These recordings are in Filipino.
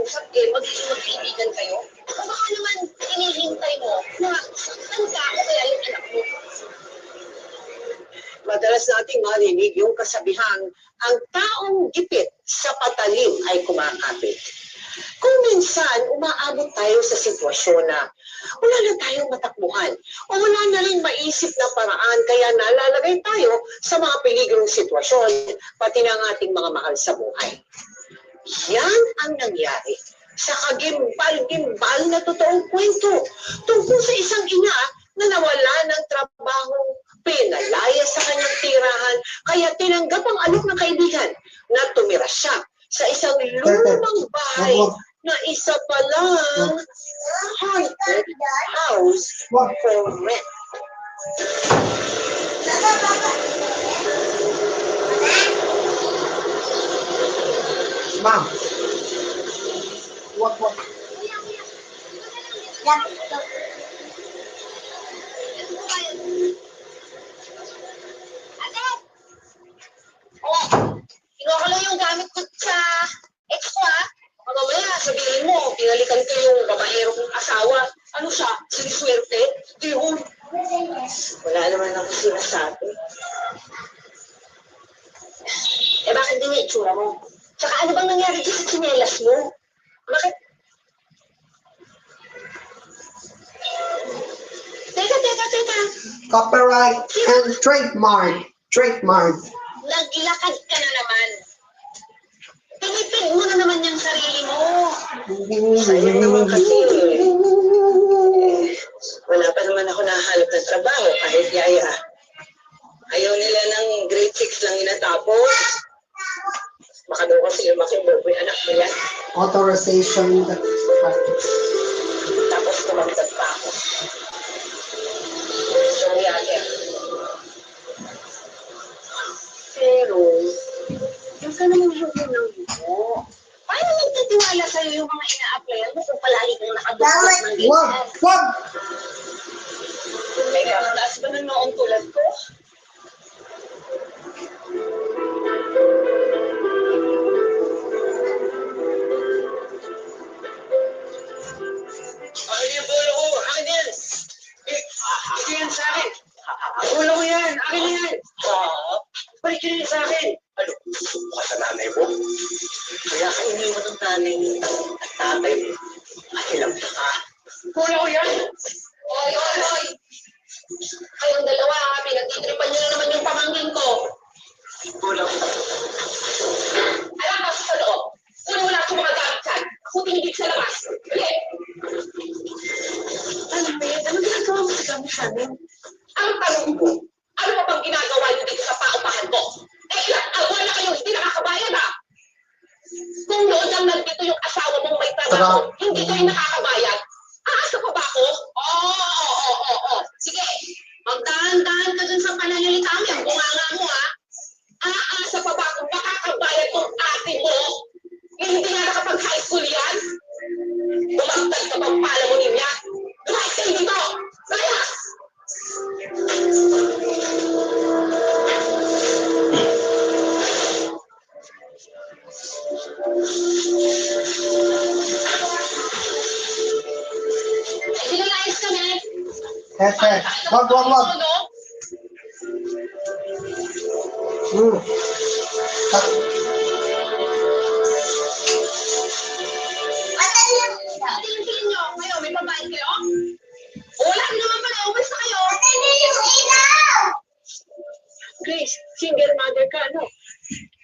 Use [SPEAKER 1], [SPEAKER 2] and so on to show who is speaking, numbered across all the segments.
[SPEAKER 1] mag-usap eh, magiging magkaibigan kayo. O baka naman hinihintay mo na saktan ka o kaya yung anak mo.
[SPEAKER 2] Madalas nating marinig yung kasabihang, ang taong gipit sa patalim ay kumakapit. Kung minsan umaabot tayo sa sitwasyon na wala na tayong matakbuhan o wala na rin maisip na paraan kaya nalalagay tayo sa mga peligrong sitwasyon pati ng ating mga mahal sa buhay. Yan ang nangyari sa kagimbal-gimbal na totoong kwento tungkol sa isang ina na nawala ng trabaho, pinalaya sa kanyang tirahan, kaya tinanggap ang alok ng kaibigan na tumira siya sa isang lumang bahay na isa palang haunted house for rent.
[SPEAKER 3] Ma'am. Wag.
[SPEAKER 1] Kinuha ko lang yung gamit ko sa ex ko ha. Mamaya sabihin mo, pinalikan ko yung babaero kong asawa. Ano siya? Siniswerte? Di ho.
[SPEAKER 2] Wala naman ako sinasabi.
[SPEAKER 1] Eh bakit din yung itsura mo? Tsaka ano bang nangyari dyan sa tsinelas mo? Bakit? Teka.
[SPEAKER 3] Copyright and trademark.
[SPEAKER 1] Naglakad ka na naman. Pinipid mo na naman yung sarili mo.
[SPEAKER 2] Sa'yo naman kasi, wala pa naman ako nahanap ng trabaho kahit yaya. Ayaw nila ng grade 6 lang inatapos. Baka daw kasi lumaki mo yung anak mo yan.
[SPEAKER 3] Authorization.
[SPEAKER 2] Tapos tumagdag pa ako. So, yaya. Pero, yung ka naman yung mo.
[SPEAKER 1] Paano nagtitiwala sa'yo yung mga ina-applyan mo kung palagi kang nakadukot ng ganyan?
[SPEAKER 3] Wag!
[SPEAKER 1] Teka, taas ba ng noong tulad ko?
[SPEAKER 2] Akin yung bolo ko! Akin yan! Ito yan sa akin! Bolo ko yan! Akin yan! Balik yun sa akin! Ano? Gusto ka sa nanay mo? Kaya ka iniwan ng nanay mo at tatay mo. Mahilang ka. Bolo ko yan!
[SPEAKER 1] Oy! Kayong dalawa, pinagtitripan nyo na naman yung pamangkin ko.
[SPEAKER 2] Bolo ko.
[SPEAKER 1] Alam ka sa loob, kung wala akong mga gamit dyan, ako tinigil sa labas. Okay?
[SPEAKER 2] Ano ba yan? Ano ginagawa mo sa gamit sa amin?
[SPEAKER 1] Ang tanong mo, ano pa bang ginagawa nyo dito sa paupahan ko? Eh, ilang taon na kayo hindi nakakabayad ha? Kung noon lang nandito yung asawa mong may trabaho, hindi kayo nakakabayad. Aasa pa ba ako? Oo. Sige, magdahan-dahan ka dun sa pananalita mo. Yung bunganga mo ha. Aasa pa ba kung makakabayad tong ate mo? Hindi nga nakapag-high school yan? Bumagtag ka bang pala mo niya? Lumayas kayo dito! Layas! Sige, layas kami!
[SPEAKER 3] Wag.
[SPEAKER 1] Tingin nyo, ngayon, may babae kayo? Wala naman pala, umalis na kayo!
[SPEAKER 2] Grace, single mother ka, ano?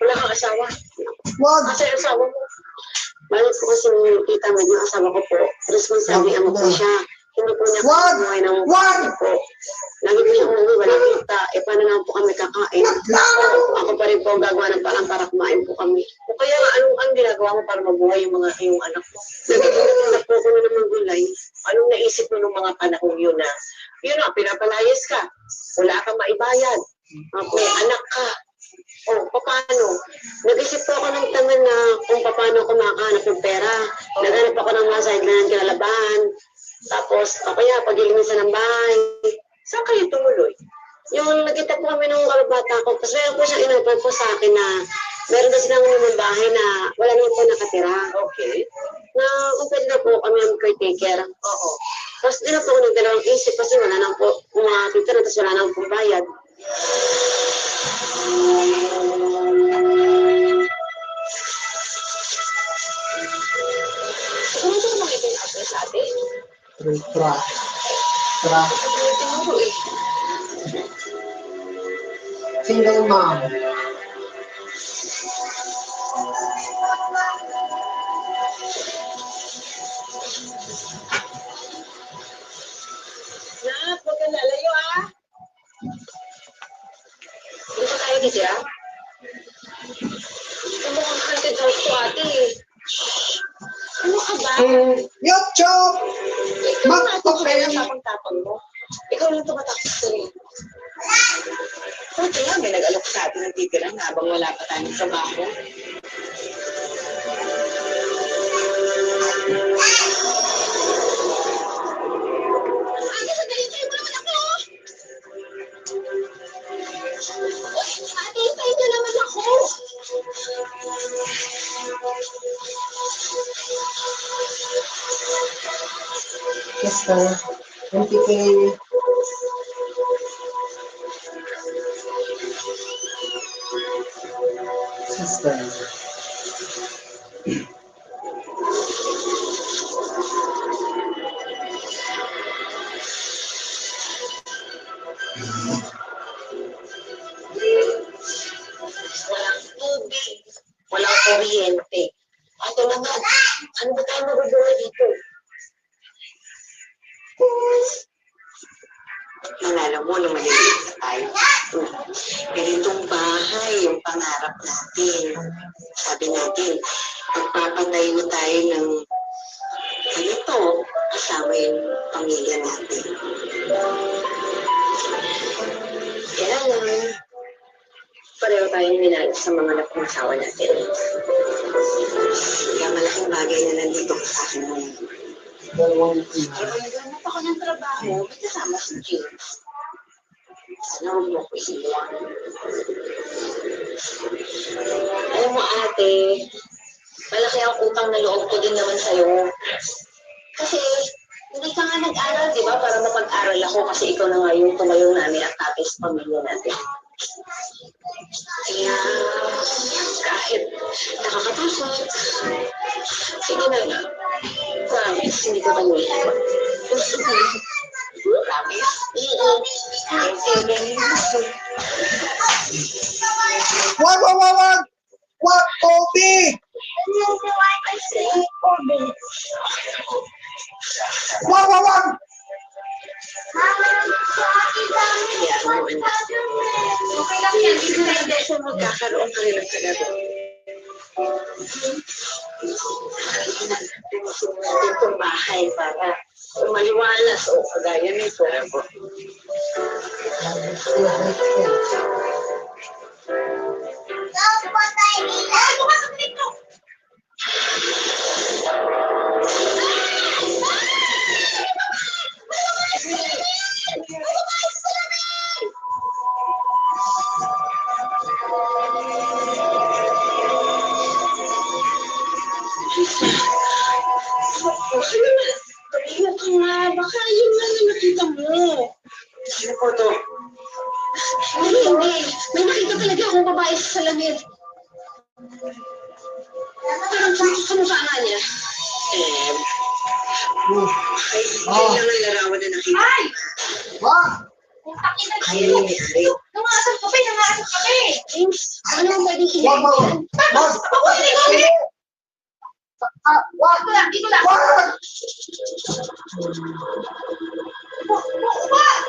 [SPEAKER 2] Wala kang asawa.
[SPEAKER 3] Wag!
[SPEAKER 2] Kasi asawa mo. Bakit po kasi kita mo yung asawa ko po, responsable ako po siya. Hindi po niya
[SPEAKER 3] Wag!
[SPEAKER 2] kumuhay ng
[SPEAKER 3] Wag!
[SPEAKER 2] po. Lagi po niya umuwi, wala kita. Eh, paano naman po kami kakain? Ako pa rin po gagawa ng parang para kumain po kami. O kaya nga, anong ginagawa mo para mabuhay yung anak mo? Nagiging po ko na ng gulay. Anong naisip mo nung mga panahon yun na, yun na, pinapalayas ka. Wala kang maibayad. Okay, anak ka. O, paano? Nag-isip po ako ng tanga na kung paano ako makahanap ng pera. Naghanap ako ng mga sideline ng kinalabahan. Tapos, o kaya, pag-ilimisan ng bahay. Saan kayo tumuloy? Yung nagkita po kami nung kalabata ko, tapos meron po siyang in-offer po sa akin na meron na silang naman bahay na wala naman po nakatira. Okay.
[SPEAKER 4] kung pwede na po kami ang caretaker.
[SPEAKER 2] Oo.
[SPEAKER 4] Tapos di na po ako nagdalawang isip kasi wala nang po umakakita na tapos wala nang pong bayad.
[SPEAKER 1] Siguro ito naman ito yung address natin.
[SPEAKER 3] Tra. Tra.
[SPEAKER 1] Siguro eh.
[SPEAKER 3] Single mom.
[SPEAKER 2] Nak, huwag kang lalayo ah.
[SPEAKER 1] Dito tayo titira. Ang mukhang haunted house to ate eh. Ano ka ba?
[SPEAKER 3] YouTube!
[SPEAKER 1] Ikaw na ito
[SPEAKER 3] Okay.
[SPEAKER 1] kaya tapang-tapang mo. Ikaw lang tumatakot sa rin.
[SPEAKER 2] Buti nga, may nag-alok sa atin ng titiran habang wala pa tayong trabaho.
[SPEAKER 1] Ate, sandali tayo mo naman ako! Ate, hintayin niyo naman ako!
[SPEAKER 3] Sister. MPK. Sister.
[SPEAKER 1] Walang tubig, walang kuryente. Ate naman, ano ba tayo magagawa dito?
[SPEAKER 2] Nalala mo nung maliliit na tayo. Ganitong bahay yung pangarap natin. Sabi natin, magpapatayo tayo ng ganito kasama yung pamilya natin.
[SPEAKER 1] Kaya lang, pareho tayong minahal sa mga anak ng asawa natin.
[SPEAKER 2] Kaya malaking bagay na nandito ka sa akin ngayon.
[SPEAKER 3] Dalawang
[SPEAKER 2] Kaya naghanap ako ng trabaho, ba't kasama si James? Sana huwag mo ko iiwan.
[SPEAKER 1] Alam mo ate, malaki ang utang na loob ko din naman sa'yo. Kasi, hindi ka nga nag-aral, di ba? Para mapag-aral ako kasi ikaw na nga yung tumayong namin at tatay sa pamilya natin. Kaya, kahit nakakatakot, sige na nga. Promise, hindi ko kayo iiwan.
[SPEAKER 2] Promise?
[SPEAKER 3] Wag! Wag, Kobe! Wag!
[SPEAKER 1] Okay lang yan, hindi na hindi siya magkakaroon ka rin ng kalaro.
[SPEAKER 2] Itong bahay para maliwalas o kagaya nito.
[SPEAKER 1] Tingnan ka nga, baka yun nga na nakita mo.
[SPEAKER 2] Sino po to?
[SPEAKER 1] Hindi. May nakita talaga akong babae sa salamin. Parang kamukha nga niya.
[SPEAKER 2] Ay, yan lang ang larawan na nakita.
[SPEAKER 1] Ay!
[SPEAKER 3] Wag!
[SPEAKER 2] Ay, nangyari.
[SPEAKER 1] Nangasap ka pa eh. James, ano ang pwedeng
[SPEAKER 3] Wag!
[SPEAKER 1] ilan?
[SPEAKER 3] Wag!
[SPEAKER 1] Ako, hindi ko!
[SPEAKER 3] Wag!
[SPEAKER 1] Dito lang.
[SPEAKER 3] Wag!
[SPEAKER 1] Wag!